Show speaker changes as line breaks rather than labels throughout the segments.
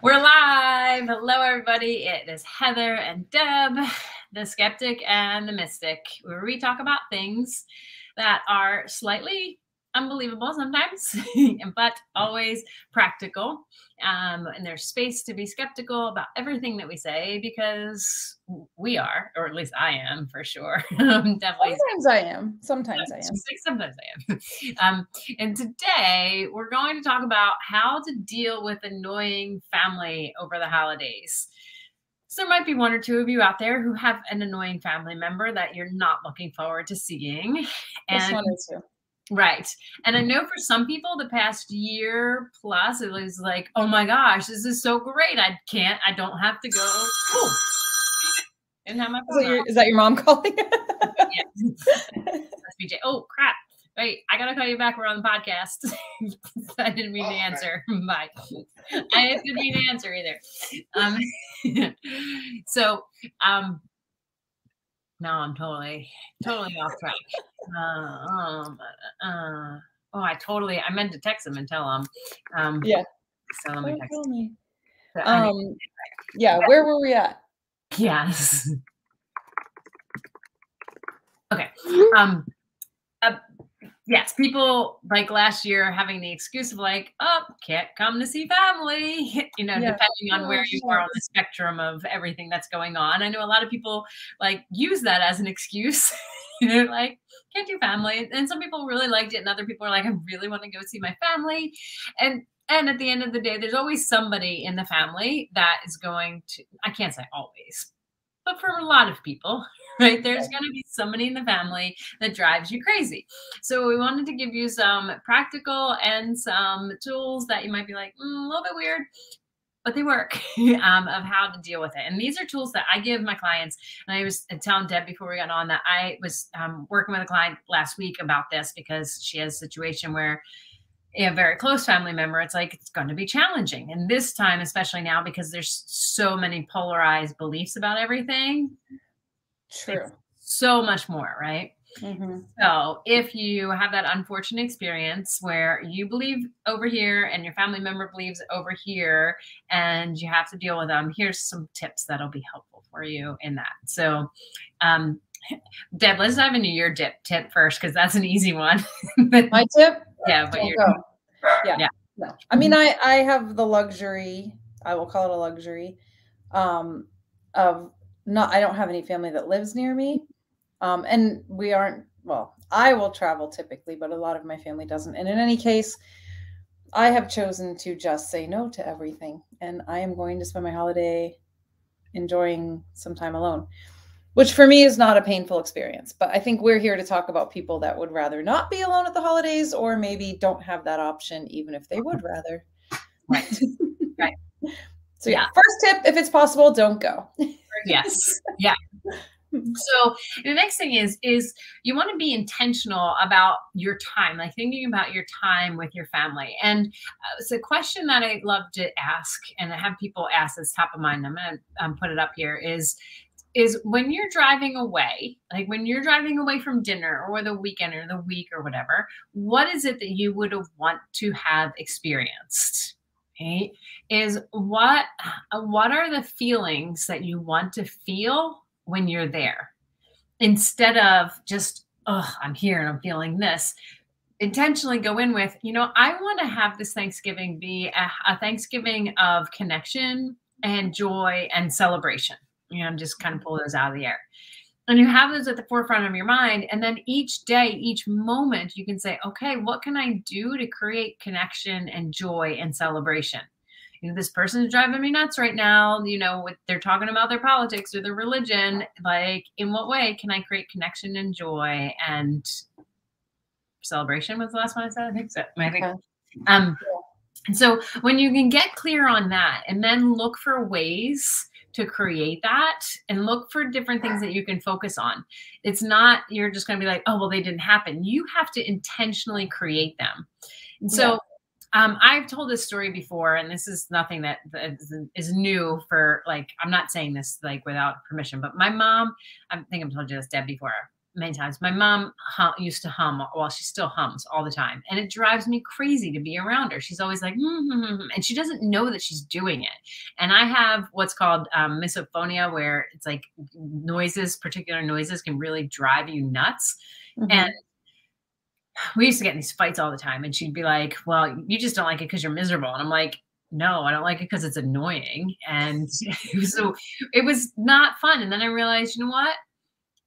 We're live. Hello, everybody. It is Heather and Deb, the skeptic and the mystic, where we talk about things that are slightly unbelievable sometimes, but always practical. And there's space to be skeptical about everything that we say because we are, or at least I am for sure. Definitely.
Sometimes I am. Sometimes I am.
Sometimes I am. And today we're going to talk about how to deal with annoying family over the holidays. So there might be one or two of you out there who have an annoying family member that you're not looking forward to seeing.
This one is too.
Right. And I know for some people, the past year plus, it was like, oh my gosh, this is so great. I don't have to go. Ooh. And have my phone
is that your mom calling?
Yeah. That's BJ. Oh, crap. Wait, I got to call you back. We're on the podcast. I didn't mean to answer. Bye. I didn't mean to answer either. No, I'm totally off track. I meant to text him and tell him.
Yeah.
So let me text
me.
So,
yeah, where were we at?
Yes. Okay. Yes, people like last year having the excuse of like, oh, can't come to see family, depending on where you are on the spectrum of everything that's going on. I know a lot of people like use that as an excuse, like can't do family. And some people really liked it. And other people are like, I really want to go see my family. And at the end of the day, there's always somebody in the family that is going to, I can't say always, but for a lot of people, right, there's going to be somebody in the family that drives you crazy. So we wanted to give you some practical and some tools that you might be like, a little bit weird, but they work, of how to deal with it. And these are tools that I give my clients. And I was telling Deb before we got on that I was working with a client last week about this because she has a situation where a very close family member, it's like, it's going to be challenging. And this time, especially now, because there's so many polarized beliefs about everything.
True.
So much more, right?
Mm-hmm.
So if you have that unfortunate experience where you believe over here and your family member believes over here, and you have to deal with them, here's some tips that'll be helpful for you in that. So, Deb, let's dive into your tip first, because that's an easy one.
My tip?
Yeah, but
yeah. No. I mean, I have the luxury, I will call it a luxury, of not, I don't have any family that lives near me. And we aren't, well, I will travel typically, but a lot of my family doesn't. And in any case, I have chosen to just say no to everything. And I am going to spend my holiday enjoying some time alone, which for me is not a painful experience. But I think we're here to talk about people that would rather not be alone at the holidays, or maybe don't have that option, even if they would rather.
Right. Right.
So yeah, first tip, if it's possible, don't go.
Yes. Yeah. So the next thing is you want to be intentional about your time, like thinking about your time with your family. And it's a question that I love to ask, and I have people ask this top of mind. I'm going to put it up here is when you're driving away, like when you're driving away from dinner or the weekend or the week or whatever, what is it that you would want to have experienced? Okay. Is what are the feelings that you want to feel when you're there, instead of just, oh, I'm here and I'm feeling this. Intentionally go in with, I want to have this Thanksgiving be a Thanksgiving of connection and joy and celebration. Just kind of pull those out of the air. And you have those at the forefront of your mind. And then each day, each moment, you can say, okay, what can I do to create connection and joy and celebration? This person is driving me nuts right now. They're talking about their politics or their religion. Like, in what way can I create connection and joy and celebration? Was the last one I said? I think so. And so when you can get clear on that, and then look for ways to create that, and look for different things that you can focus on. It's not, you're just going to be like, oh, well, they didn't happen. You have to intentionally create them. And so I've told this story before, and this is nothing that is new for, like, I'm not saying this like without permission, but my mom, I think I've told you this, Deb, before. many times. My mom used to hum, well, she still hums all the time. And it drives me crazy to be around her. She's always like, and she doesn't know that she's doing it. And I have what's called misophonia, where it's like particular noises can really drive you nuts. And we used to get in these fights all the time. And she'd be like, well, you just don't like it because you're miserable. And I'm like, no, I don't like it because it's annoying. And so it was not fun. And then I realized, you know what?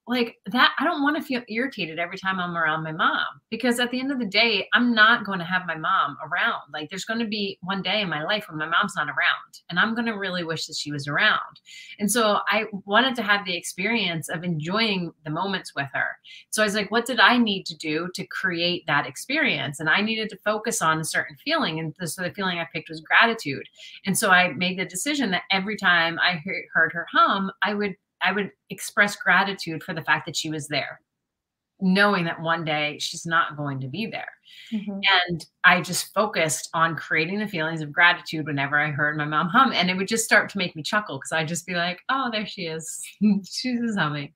Like that, I don't want to feel irritated every time I'm around my mom, because at the end of the day, I'm not going to have my mom around. Like there's going to be one day in my life when my mom's not around, and I'm going to really wish that she was around. And so I wanted to have the experience of enjoying the moments with her. So I was like, what did I need to do to create that experience? And I needed to focus on a certain feeling. And so the feeling I picked was gratitude. And so I made the decision that every time I heard her hum, I would express gratitude for the fact that she was there, knowing that one day she's not going to be there. And I just focused on creating the feelings of gratitude whenever I heard my mom hum. And it would just start to make me chuckle, because I'd just be like, oh, there she is. She's humming.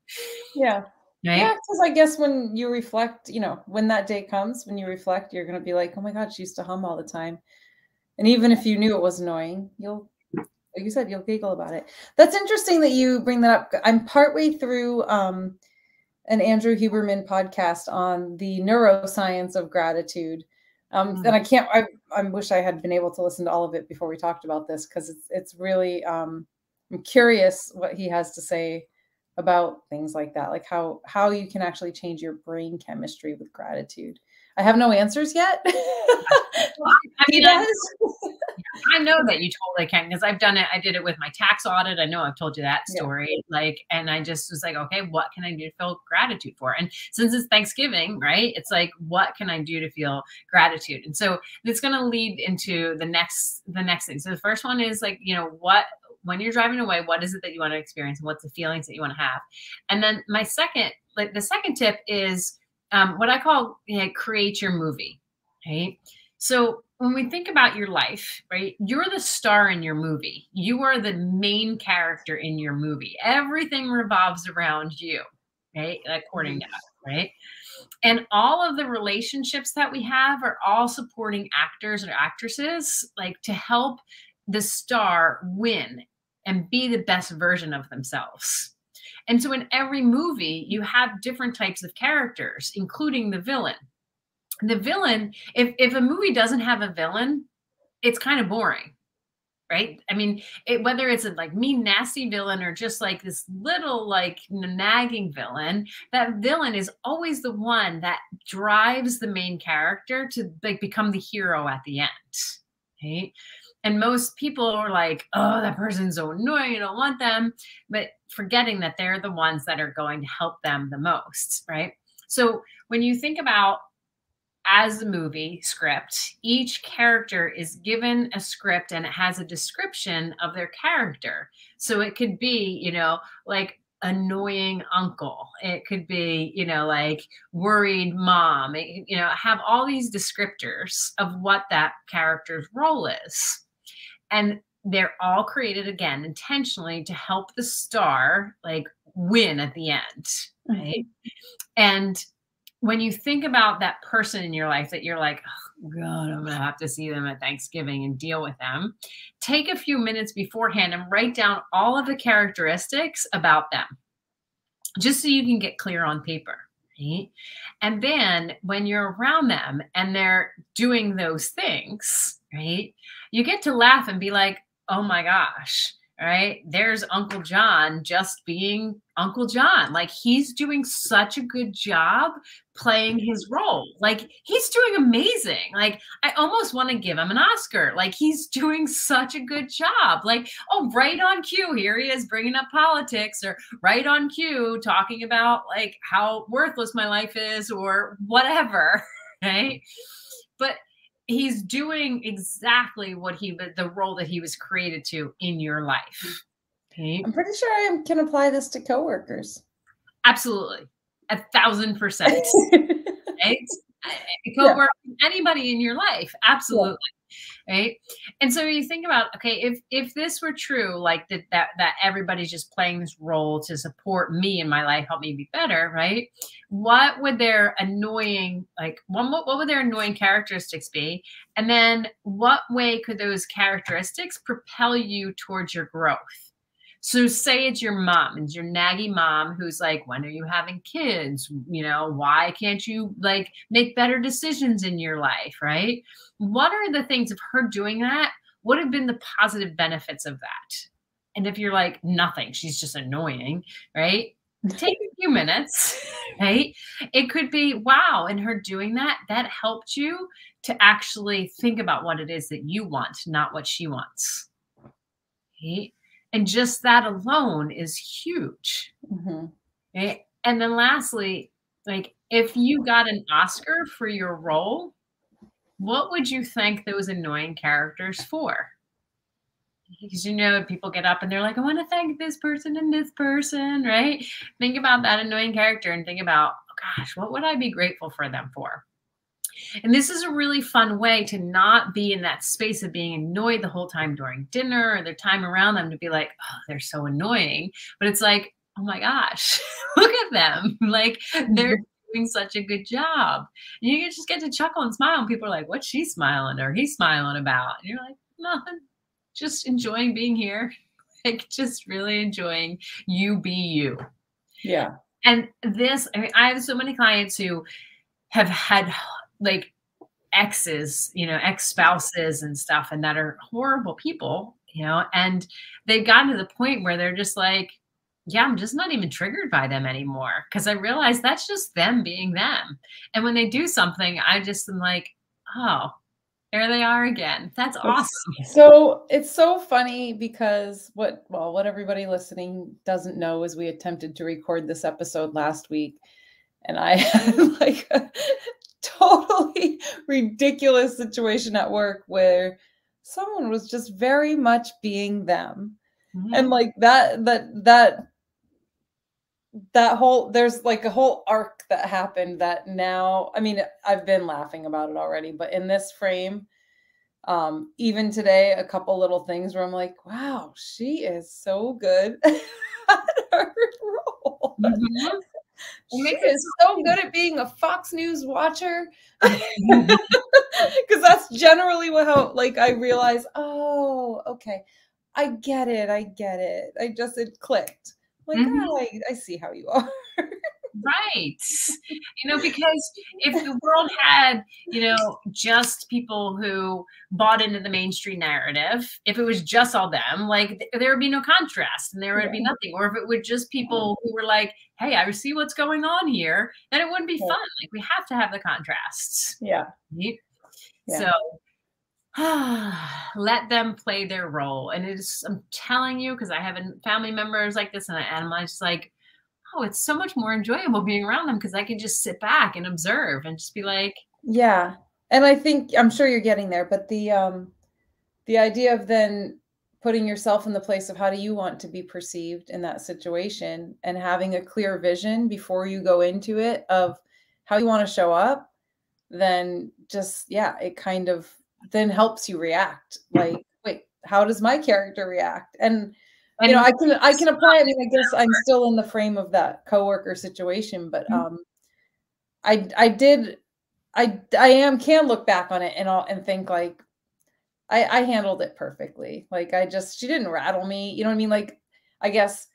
Yeah.
Right?
Yeah, because I guess when you reflect, when that day comes, when you reflect, you're going to be like, oh my God, she used to hum all the time. And even if you knew it was annoying, like you said, you'll giggle about it. That's interesting that you bring that up. I'm partway through an Andrew Huberman podcast on the neuroscience of gratitude. And I wish I had been able to listen to all of it before we talked about this, because it's really, I'm curious what he has to say about things like that, like how you can actually change your brain chemistry with gratitude. I have no answers yet.
Well, I mean, I know that you totally can, because I've done it. I did it with my tax audit. I know I've told you that story. And I just was like, okay, what can I do to feel gratitude for? And since it's Thanksgiving, right? It's like, what can I do to feel gratitude? And so it's going to lead into the next thing. So the first one is like, when you're driving away, what is it that you want to experience? And what's the feelings that you want to have? And then the second tip is what I call create your movie. Right? So when we think about your life, right, you're the star in your movie. You are the main character in your movie. Everything revolves around you, right? According to us, right? And all of the relationships that we have are all supporting actors or actresses, like to help the star win and be the best version of themselves. And so in every movie, you have different types of characters, including the villain. The villain, if a movie doesn't have a villain, it's kind of boring, right? I mean, whether it's a like mean, nasty villain or just like this little like nagging villain, that villain is always the one that drives the main character to like become the hero at the end, right? And most people are like, oh, that person's so annoying, I don't want them, but forgetting that they're the ones that are going to help them the most, right? So when you think about as a movie script, each character is given a script and it has a description of their character. So it could be, like annoying uncle. It could be, like worried mom. Have all these descriptors of what that character's role is. And they're all created again intentionally to help the star like win at the end, right? And when you think about that person in your life that you're like, oh God, I'm going to have to see them at Thanksgiving and deal with them, take a few minutes beforehand and write down all of the characteristics about them, just so you can get clear on paper. Right? And then when you're around them and they're doing those things, right, you get to laugh and be like, oh my gosh, right? There's Uncle John just being Uncle John. Like he's doing such a good job playing his role. Like he's doing amazing. Like I almost want to give him an Oscar. Like he's doing such a good job. Like, oh, right on cue, here he is bringing up politics, or right on cue talking about like how worthless my life is or whatever, right? But he's doing exactly what the role that he was created to in your life. Okay?
I'm pretty sure I can apply this to coworkers.
Absolutely. 1,000%. Right? Coworker, anybody in your life. Absolutely. Right. And so you think about, okay, if this were true, like that everybody's just playing this role to support me in my life, help me be better, right? What would their annoying, like what would their annoying characteristics be? And then what way could those characteristics propel you towards your growth? So say it's your mom, it's your naggy mom who's like, when are you having kids? Why can't you like make better decisions in your life, right? What are the things of her doing that? What have been the positive benefits of that? And if you're like, nothing, she's just annoying, right? Take a few minutes, right? It could be, wow, and her doing that, that helped you to actually think about what it is that you want, not what she wants. Right? And just that alone is huge.
Mm-hmm.
Right? And then lastly, like if you got an Oscar for your role, what would you thank those annoying characters for? Because people get up and they're like, I want to thank this person and this person, right? Think about that annoying character and think about, oh gosh, what would I be grateful for them for? And this is a really fun way to not be in that space of being annoyed the whole time during dinner or the time around them, to be like, oh, they're so annoying. But it's like, oh my gosh, look at them. Like they're doing such a good job. And you just get to chuckle and smile. And people are like, what's she smiling or he's smiling about? And you're like, nothing, just enjoying being here. Like just really enjoying you be you.
Yeah.
And this, I have so many clients who have had like exes, ex-spouses and stuff, and that are horrible people, and they've gotten to the point where they're just like, yeah, I'm just not even triggered by them anymore. Cause I realize that's just them being them. And when they do something, I just am like, oh, there they are again. That's awesome.
So it's so funny because what everybody listening doesn't know is we attempted to record this episode last week, and I had like a totally ridiculous situation at work where someone was just very much being them.
Mm-hmm.
And like that whole, there's like a whole arc that happened that now, I mean, I've been laughing about it already, but in this frame, even today, a couple little things where I'm like, wow, she is so good at her role.
Mm-hmm.
She is so good at being a Fox News watcher. Because that's generally how I realize, oh, okay, I get it. It clicked. Like,
Mm-hmm.
I see how you are.
Right. Because if the world had, just people who bought into the mainstream narrative, if it was just all them, like there would be no contrast and there would be nothing. Or if it were just people who were like, hey, I see what's going on here, then it wouldn't be fun. Like we have to have the contrasts.
Yeah.
Right?
Yeah.
So let them play their role. And I'm telling you, because I have family members like this, and I'm just like, oh, it's so much more enjoyable being around them because I can just sit back and observe and just be like,
yeah. And I think, I'm sure you're getting there, but the idea of then putting yourself in the place of how do you want to be perceived in that situation, and having a clear vision before you go into it of how you want to show up, then just, it kind of then helps you react. Like, wait, how does my character react? And I can apply it. I mean, I guess I'm still in the frame of that coworker situation, but can look back on it and think like I handled it perfectly. Like she didn't rattle me. You know what I mean? Like, I guess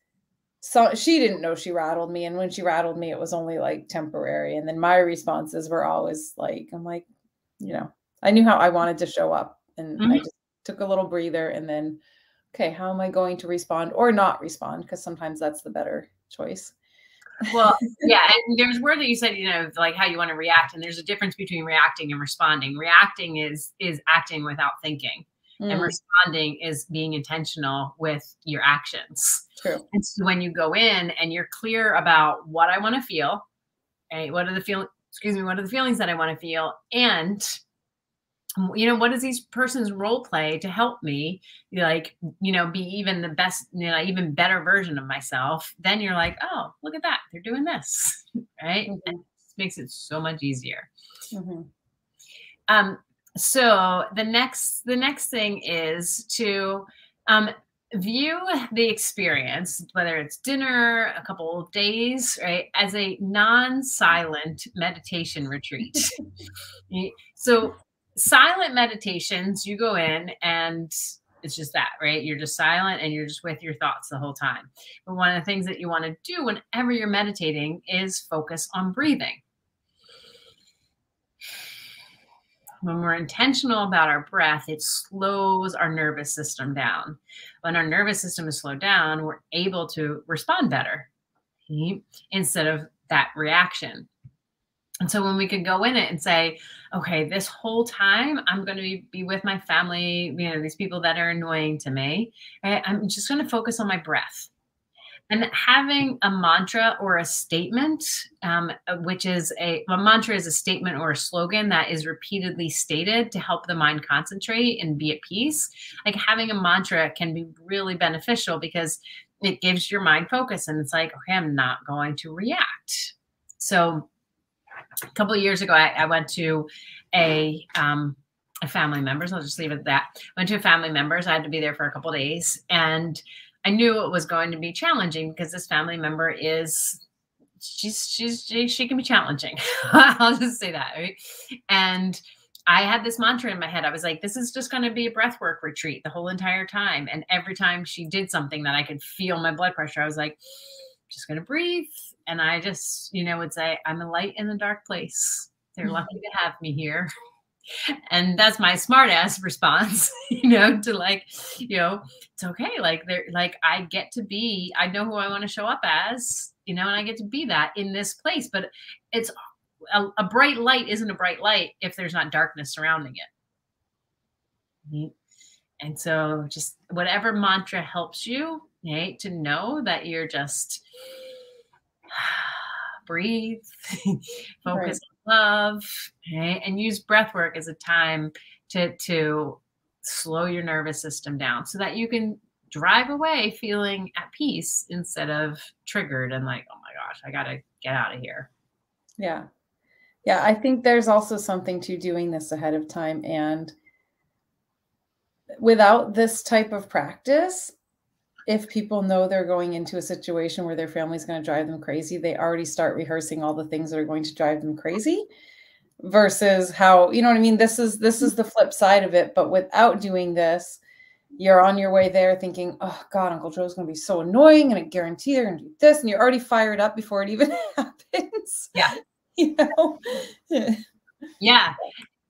so she didn't know she rattled me, and when she rattled me, it was only like temporary. And then my responses were always like, I'm like, I knew how I wanted to show up, and I just took a little breather, and then, okay, how am I going to respond or not respond? Because sometimes that's the better choice.
Well, yeah, and there's a word that you said, like how you want to react, and there's a difference between reacting and responding. Reacting is acting without thinking, and responding is being intentional with your actions.
True.
And so when you go in and you're clear about what I want to feel, right? What are the feelings that I want to feel, and what is these person's role play to help me, be even the best, even better version of myself? Then you're like, oh, look at that. They're doing this. Right. And it makes it so much easier. So the next thing is to view the experience, whether it's dinner, a couple of days, right, as a non-silent meditation retreat. So silent meditations, you go in and it's just that, right? You're just silent and you're just with your thoughts the whole time. But one of the things that you want to do whenever you're meditating is focus on breathing. When we're intentional about our breath, it slows our nervous system down. When our nervous system is slowed down, we're able to respond better, right, instead of that reaction. And so when we can go in it and say, okay, this whole time I'm going to be with my family, these people that are annoying to me, right? I'm just going to focus on my breath. And having a mantra or a statement, which is a mantra is a statement or a slogan that is repeatedly stated to help the mind concentrate and be at peace. Like having a mantra can be really beneficial because it gives your mind focus and it's like, okay, I'm not going to react. So a couple of years ago, I went to a family member's. I'll just leave it at that. Went to a family member's. I had to be there for a couple of days, and I knew it was going to be challenging because this family member she can be challenging. I'll just say that, right? And I had this mantra in my head. I was like, this is just going to be a breathwork retreat the whole entire time. And every time she did something that I could feel my blood pressure, I was like, just going to breathe. And I just, would say, I'm a light in the dark place. They're lucky to have me here. And that's my smart ass response, to like, it's okay. Like I get to be, I know who I want to show up as, and I get to be that in this place, but it's a bright light isn't a bright light if there's not darkness surrounding it. And so just whatever mantra helps you, right, to know that you're just breathe, focus on love, right, and use breath work as a time to slow your nervous system down so that you can drive away feeling at peace instead of triggered and like, oh my gosh, I got to get out of here.
Yeah. Yeah. I think there's also something to doing this ahead of time. And without this type of practice, if people know they're going into a situation where their family's going to drive them crazy, they already start rehearsing all the things that are going to drive them crazy versus how, you know what I mean? This is the flip side of it. But without doing this, you're on your way there thinking, oh God, Uncle Joe's going to be so annoying. And I guarantee they're going to do this. And you're already fired up before it even happens.
Yeah. Yeah.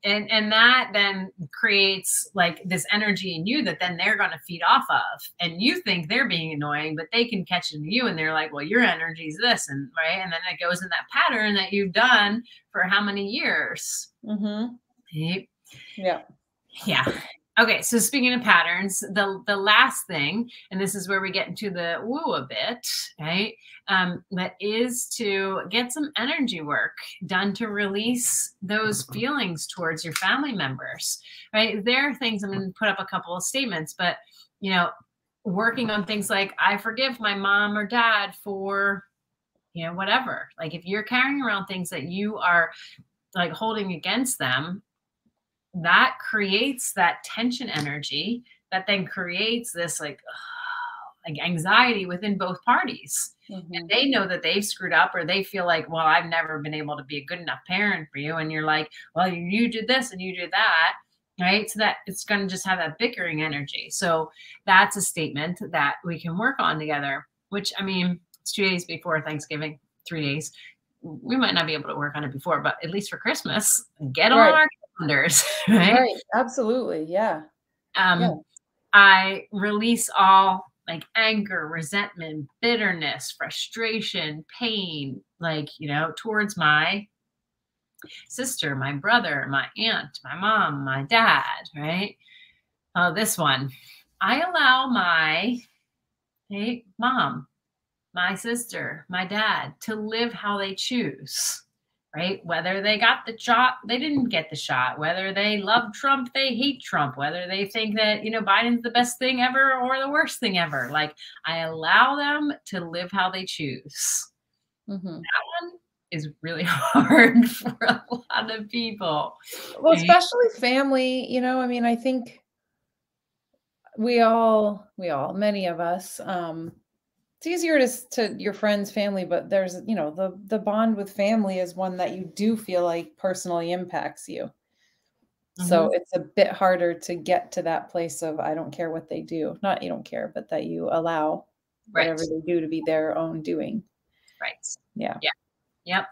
And that then creates like this energy in you that then they're going to feed off of. And you think they're being annoying, but they can catch into you and they're like, well, your energy is this. And right. And then it goes in that pattern that you've done for how many years?
Mm-hmm.
Yeah. Yeah. Okay. So speaking of patterns, the last thing, and this is where we get into the woo a bit, right? That is to get some energy work done to release those feelings towards your family members, right? There are things, I'm going to put up a couple of statements, but, working on things like, I forgive my mom or dad for, whatever. Like if you're carrying around things that you are like holding against them, that creates that tension energy that then creates this like anxiety within both parties. Mm-hmm. And they know that they've screwed up or they feel like, well, I've never been able to be a good enough parent for you. And you're like, well, you did this and you did that. Right. So that it's going to just have that bickering energy. So that's a statement that we can work on together, which it's 2 days before Thanksgiving, 3 days. We might not be able to work on it before, but at least for Christmas, get on our calendars. Right.
Absolutely. Yeah.
I release all like anger, resentment, bitterness, frustration, pain, like, towards my sister, my brother, my aunt, my mom, my dad, right? This one, I allow my mom, my sister, my dad to live how they choose, right? Whether they got the shot, they didn't get the shot, whether they love Trump, they hate Trump, whether they think that, Biden's the best thing ever or the worst thing ever. Like I allow them to live how they choose. Mm-hmm. That one, is really hard for a lot of people.
Well,
Right?
especially family, I mean, I think many of us, it's easier to your friends, family, but there's, the bond with family is one that you do feel like personally impacts you. So
Mhm.
it's a bit harder to get to that place of I don't care what they do. Not you don't care, but that you allow whatever
Right.
they do to be their own doing.
Right.
Yeah.
Yeah. Yep.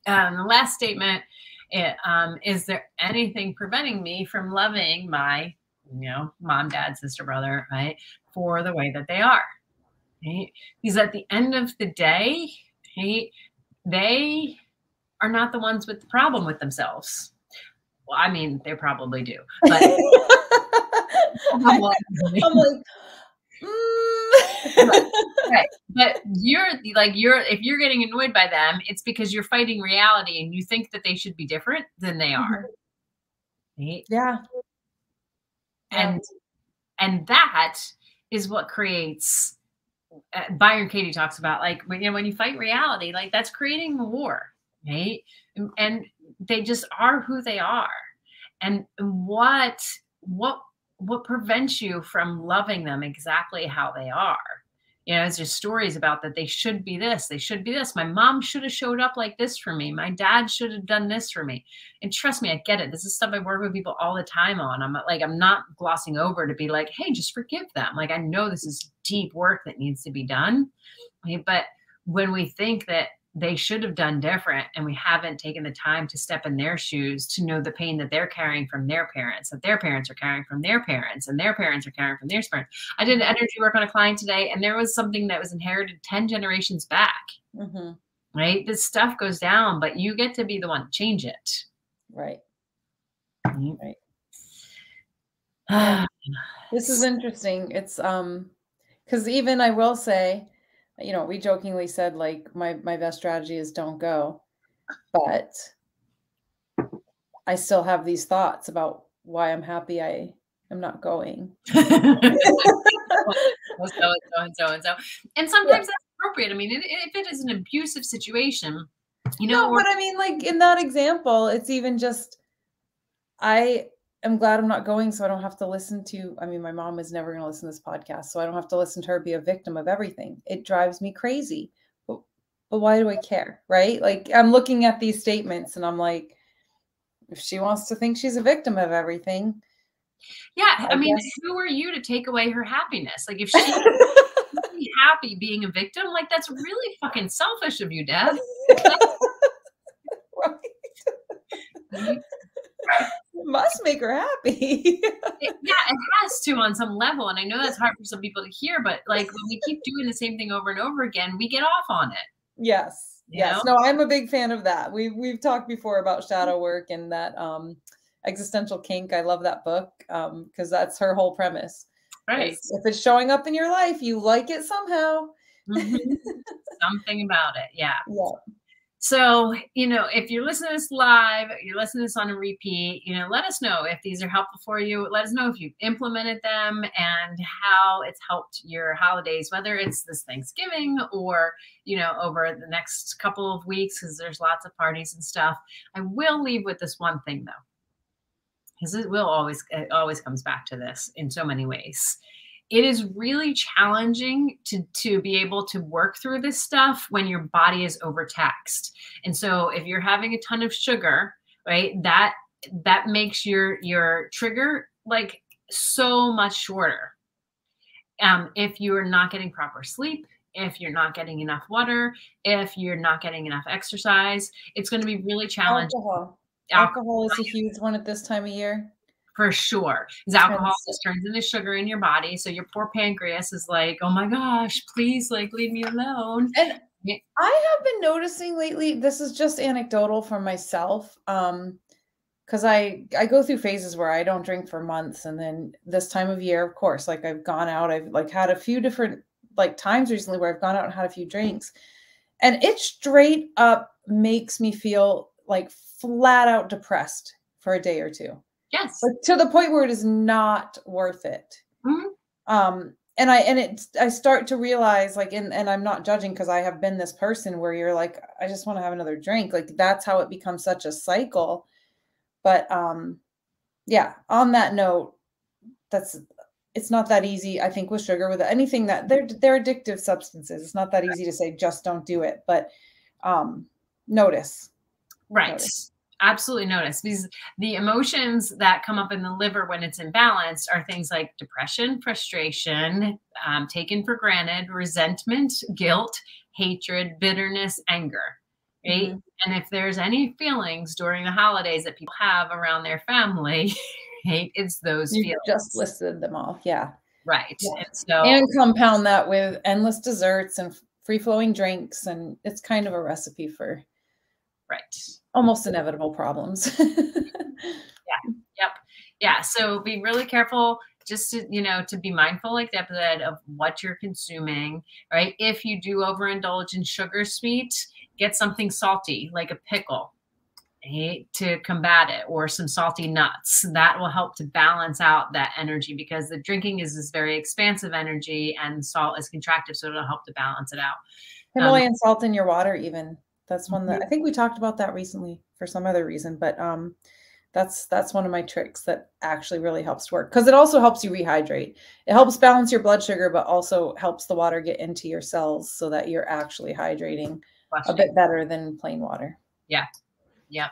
The last statement, is there anything preventing me from loving my, mom, dad, sister, brother, right, for the way that they are? Right? Because at the end of the day, right, they are not the ones with the problem with themselves. Well, I mean, they probably do, but
I'm like,
right,
mm.
right. But you're if you're getting annoyed by them, it's because you're fighting reality and you think that they should be different than they are.
Mhm.
Right?
Yeah. Yeah.
And that is what creates Byron Katie talks about, like, when you fight reality, like, that's creating a war, right? And they just are who they are. And what prevents you from loving them exactly how they are? There's just stories about that they should be this, they should be this. My mom should have showed up like this for me. My dad should have done this for me. And trust me, I get it. This is stuff I work with people all the time on. I'm not glossing over to be like, hey, just forgive them. Like, I know this is deep work that needs to be done. Right? But when we think that they should have done different and we haven't taken the time to step in their shoes to know the pain that they're carrying from their parents, that their parents are carrying from their parents, and their parents are carrying from their parents. I did energy work on a client today, and there was something that was inherited 10 generations back.
Mhm.
Right? This stuff goes down, but you get to be the one to change it.
Right.
Right?
Right. Yeah. This is interesting. It's because even I will say, we jokingly said like my best strategy is don't go, but I still have these thoughts about why I'm happy I am not going.
So and so and so and so. And
Yeah.
sometimes that's appropriate. I mean, if it is an abusive situation,
No,
or
but I mean, like in that example, it's even just I am glad I'm not going, so I don't have to listen to. I mean, my mom is never going to listen to this podcast, so I don't have to listen to her be a victim of everything. It drives me crazy. But, but why do I care, right? Like I'm looking at these statements and I'm like, if she wants to think she's a victim of everything,
yeah, I
I
mean,
guess.
who are you to take away her happiness? Like, if she's really happy being a victim, like, that's really fucking selfish of you, Deb. Like,
Right.
right?
It must make her happy.
Yeah, it has to on some level, and I know that's hard for some people to hear, but, like, when we keep doing the same thing over and over again, we get off on it,
Yes.
you know?
Yes. No, I'm a big fan of that. We've talked before about shadow work and that existential kink. I love that book because that's her whole premise.
Right.
Is if it's showing up in your life, you like it somehow.
Mhm. Something about it, yeah.
Yeah.
So, if you're listening to this live, you're listening to this on a repeat, let us know if these are helpful for you. Let us know if you've implemented them and how it's helped your holidays, whether it's this Thanksgiving or, over the next couple of weeks, because there's lots of parties and stuff. I will leave with this one thing though, because it always comes back to this in so many ways. It is really challenging to be able to work through this stuff when your body is overtaxed. And so if you're having a ton of sugar, right, that makes your trigger like so much shorter. If you're not getting proper sleep, if you're not getting enough water, if you're not getting enough exercise, it's going to be really challenging.
Alcohol.
Alcohol,
Alcohol is a huge one at this time of year.
for sure. Because alcohol
Tends
just turns into sugar in your body. So your poor pancreas is like, oh my gosh, please, like, leave me alone.
And
Yeah.
I have been noticing lately, this is just anecdotal for myself. Because I go through phases where I don't drink for months, and then this time of year, of course, like I've gone out, I've like had a few different like times recently where I've gone out and had a few drinks, and it straight up makes me feel like flat out depressed for a day or two,
Yes.
like to the point where it is not worth it.
Mhm.
Um, I start to realize, like, and I'm not judging because I have been this person where you're like, I just want to have another drink. Like, that's how it becomes such a cycle. But yeah, on that note, it's not that easy, I think, with sugar, with anything that they're addictive substances. It's not that easy to say just don't do it, but notice.
Right.
Notice.
Absolutely notice, because the emotions that come up in the liver when it's imbalanced are things like depression, frustration, taken for granted, resentment, guilt, hatred, bitterness, anger. Right.
Mm-hmm.
And if there's any feelings during the holidays that people have around their family, right, it's those
You
feelings.
just listed them all. Yeah.
Right.
Yeah.
And so,
And compound that with endless desserts and free-flowing drinks, and it's kind of a recipe for
right.
almost inevitable problems.
Yeah. Yep. Yeah. So be really careful, just to, to be mindful, like Deb said, of what you're consuming, right? If you do overindulge in sugar sweet, get something salty, like a pickle, right, to combat it, or some salty nuts. That will help to balance out that energy, because the drinking is this very expansive energy and salt is contractive. So it'll help to balance it out.
Himalayan salt in your water, even. That's one that I think we talked about that recently for some other reason, but that's one of my tricks that actually really helps work, because it also helps you rehydrate. It helps balance your blood sugar, but also helps the water get into your cells so that you're actually hydrating a bit better than plain water.
Yeah. Yep.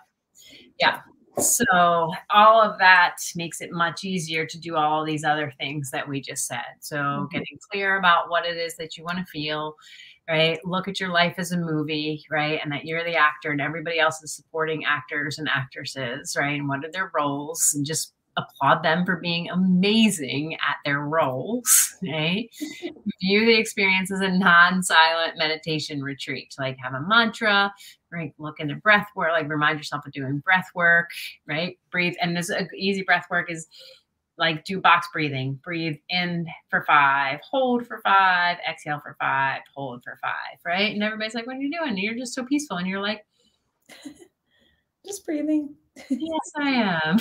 Yeah. So all of that makes it much easier to do all these other things that we just said. So getting clear about what it is that you want to feel, right? Look at your life as a movie, right? And that you're the actor and everybody else is supporting actors and actresses, right? And what are their roles? And just applaud them for being amazing at their roles, right? View the experience as a non-silent meditation retreat. Like, have a mantra, right? Look into breath work, like remind yourself of doing breath work, right? Breathe. And this easy breath work is like, do box breathing. Breathe in for 5, hold for 5, exhale for 5, hold for 5, right? And everybody's like, what are you doing? And you're just so peaceful. And you're like,
just breathing.
Yes, I am.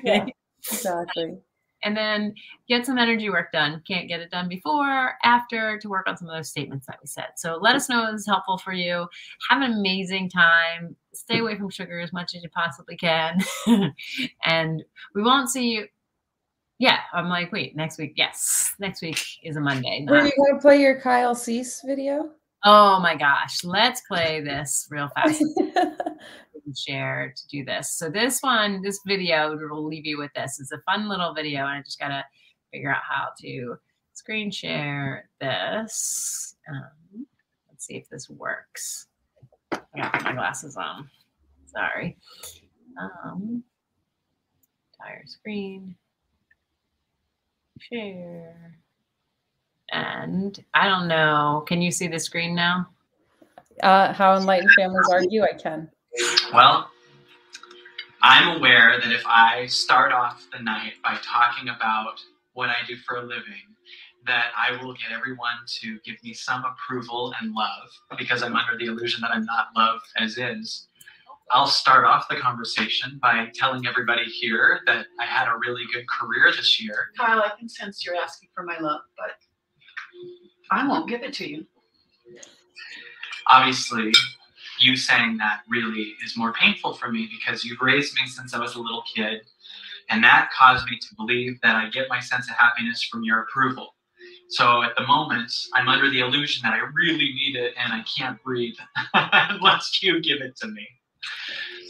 Yeah, exactly.
And then get some energy work done. Can't get it done before, after, to work on some of those statements that we said. So let us know if this is helpful for you. Have an amazing time. Stay away from sugar as much as you possibly can. And we won't see you. Yeah, I'm like, wait, next week. Yes, next week is a Monday.
Were you going to play your Kyle Cease video?
Oh my gosh, let's play this real fast. Share to do this. So this video, will leave you with this. It's a fun little video, and I just gotta figure out how to screen share this. Let's see if this works. I gotta put my glasses on. Sorry. Entire screen. Share. And I don't know. Can you see the screen now?
How enlightened families argue? I can.
Well, I'm aware that if I start off the night by talking about what I do for a living, that I will get everyone to give me some approval and love, because I'm under the illusion that I'm not loved as is. I'll start off the conversation by telling everybody here that I had a really good career this year.
Kyle, I can sense you're asking for my love, but I won't give it to you.
Obviously, you saying that really is more painful for me, because you've raised me since I was a little kid, and that caused me to believe that I get my sense of happiness from your approval. So at the moment, I'm under the illusion that I really need it and I can't breathe unless you give it to me.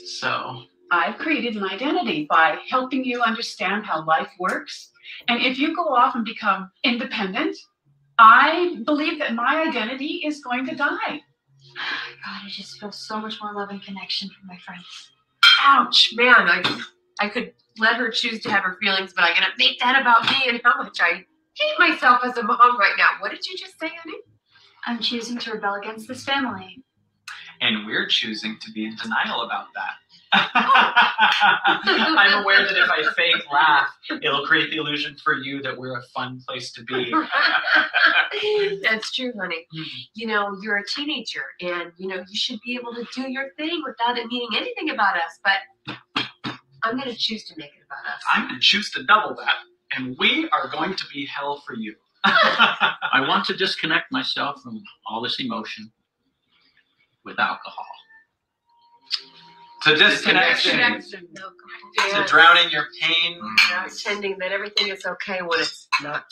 So
I've created an identity by helping you understand how life works. And if you go off and become independent, I believe that my identity is going to die.
God, I just feel so much more love and connection from my friends.
Ouch, man, I could let her choose to have her feelings, but I'm going to make that about me and how much I hate myself as a mom right now. What did you just say, honey?
I'm choosing to rebel against this family.
And we're choosing to be in denial about that. I'm aware that if I fake laugh, it'll create the illusion for you that we're a fun place to be.
That's true, honey. You know, you're a teenager, and, you should be able to do your thing without it meaning anything about us, but I'm going to choose to make it about us.
I'm going to choose to double that, and we are going to be hell for you.
I want to disconnect myself from all this emotion with alcohol.
So disconnection.
Yeah.
To drowning your pain.
Pretending that everything is okay when it's not.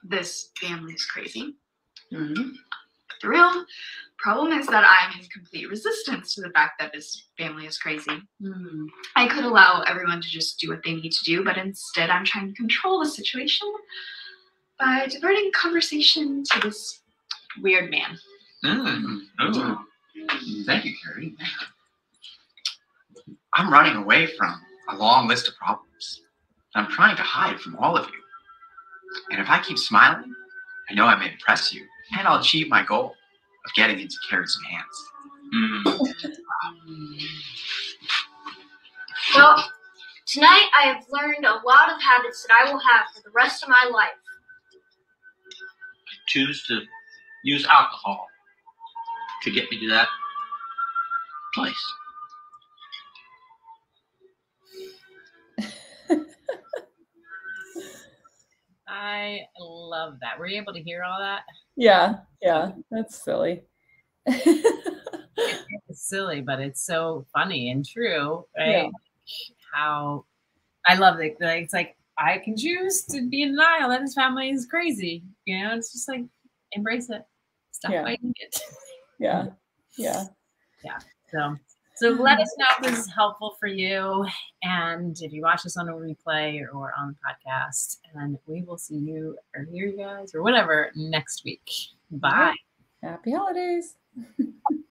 This family is crazy. Mm-hmm. The real problem is that I'm in complete resistance to the fact that this family is crazy. Mm. I could allow everyone to just do what they need to do, but instead I'm trying to control the situation by diverting conversation to this weird man.
Oh. Thank you, Carrie. I'm running away from a long list of problems. I'm trying to hide from all of you. And if I keep smiling, I know I may impress you, and I'll achieve my goal of getting into Carrie's hands.
Well, tonight I have learned a lot of habits that I will have for the rest of my life.
I choose to use alcohol to get me to that place.
I love that. Were you able to hear all that?
Yeah, that's silly.
It's silly, but it's so funny and true, right? Yeah. How I love it. Like, it's like, I can choose to be in denial that his family is crazy. You know, it's just like, embrace it. Stop fighting it.
Yeah.
So let us know if this is helpful for you. And if you watch us on a replay or on the podcast, and we will see you or hear you guys or whatever next week. Bye.
Happy holidays.